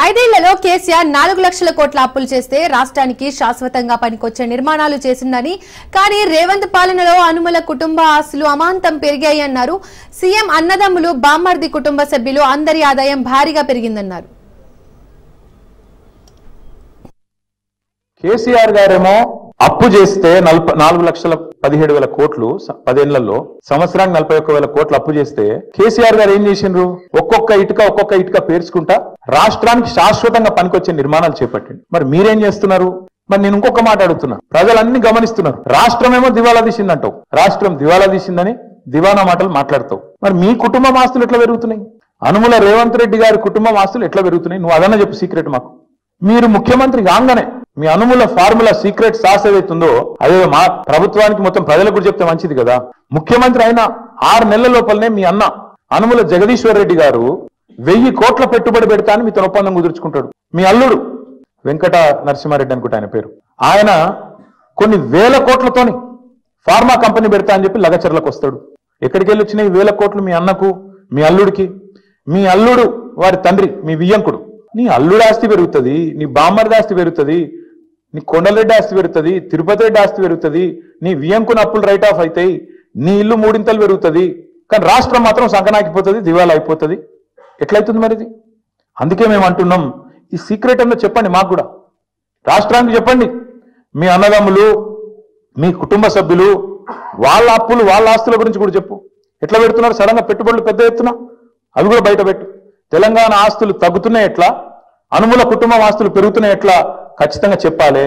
ఐదేళ్లలో కేసీఆర్ 4 లక్షల కోట్ల అప్పులు చేస్తే రాష్ట్రానికి శాశ్వతంగా పనికొచ్చే నిర్మాణాలు చేసిందని, కానీ రేవంత్ పాలనలో అనుముల కుటుంబ ఆస్తులు అమాంతం పెరిగాయన్నారు. సీఎం అన్నదమ్ములు, బామ్మర్ది కుటుంబ సభ్యులు అందరి ఆదాయం భారీగా పెరిగిందన్నారు. కేసీఆర్ గారేమో అప్పు చేస్తే 4,17,000 కోట్లు 10 ఏళ్లలో, సంవత్సరానికి 41,000 కోట్లు అప్పు చేస్తే కేసీఆర్ గారు ఏం చేసిండ్రు? ఒక్కొక్క ఇటుక పేర్చుకుంటా రాష్ట్రానికి శాశ్వతంగా పనికొచ్చే నిర్మాణాలు చేపట్టింది. మరి మీరేం చేస్తున్నారు? మరి నేను ఇంకొక మాట అడుగుతున్నా, ప్రజలన్నీ గమనిస్తున్నారు. రాష్ట్రమేమో దివాలా తీసిందంటావు, రాష్ట్రం దివాలా తీసిందని దివానా మాటలు మాట్లాడతావు. మరి మీ కుటుంబం ఆస్తులు ఎట్లా పెరుగుతున్నాయి? అనుముల రేవంత్ రెడ్డి గారి కుటుంబం ఆస్తులు ఎట్లా పెరుగుతున్నాయి? నువ్వు అదన్నా చెప్పు సీక్రెట్ మాకు. మీరు ముఖ్యమంత్రి కాగానే మీ అనుముల ఫార్ములా సీక్రెట్ సాస్ ఏదైతుందో అదే మా ప్రభుత్వానికి మొత్తం ప్రజలకు కూడా చెప్తే మంచిది కదా. ముఖ్యమంత్రి అయిన 6 నెలల లోపలనే మీ అన్న అనుముల జగదీశ్వర్ రెడ్డి గారు 1000 కోట్ల పెట్టుబడి పెడతా అని మీతో ఒప్పందం కుదుర్చుకుంటాడు. మీ అల్లుడు వెంకట నరసింహారెడ్డి అనుకుంటా ఆయన పేరు, ఆయన కొన్ని 1000 కోట్లతోని ఫార్మా కంపెనీ పెడతా అని చెప్పి లగచర్లకు వస్తాడు. ఎక్కడికి వెళ్ళి వచ్చినాయి 1000 కోట్లు? మీ అన్నకు, మీ అల్లుడికి. మీ అల్లుడు వారి తండ్రి మీ వియ్యంకుడు. నీ అల్లుడు ఆస్తి పెరుగుతుంది, నీ బామ్మర్ది ఆస్తి పెరుగుతుంది, నీ కొండలరెడ్డి ఆస్తి పెరుగుతుంది, తిరుపతి రెడ్డి ఆస్తి పెరుగుతుంది, నీ వియ్యంకుని అప్పులు రైట్ ఆఫ్ అవుతాయి, నీ ఇల్లు 3 ఇంతలు పెరుగుతుంది. కానీ రాష్ట్రం మాత్రం సంకనాకిపోతుంది, దివాలా అయిపోతుంది. ఎట్లయితుంది మరి ఇది? అందుకే మేము అంటున్నాం, ఈ సీక్రెట్ అన్న చెప్పండి మాకు కూడా, రాష్ట్రానికి చెప్పండి. మీ అన్నదమ్ములు, మీ కుటుంబ సభ్యులు వాళ్ళ అప్పులు, వాళ్ళ ఆస్తుల గురించి కూడా చెప్పు. ఎట్లా పెడుతున్నారు? సడన్గా పెట్టుబడులు పెద్ద ఎత్తున అవి కూడా బయట పెట్టు. తెలంగాణ ఆస్తులు తగ్గుతున్నాయి ఎట్లా, అనుముల కుటుంబం ఆస్తులు పెరుగుతున్నాయి ఎట్లా ఖచ్చితంగా చెప్పాలి.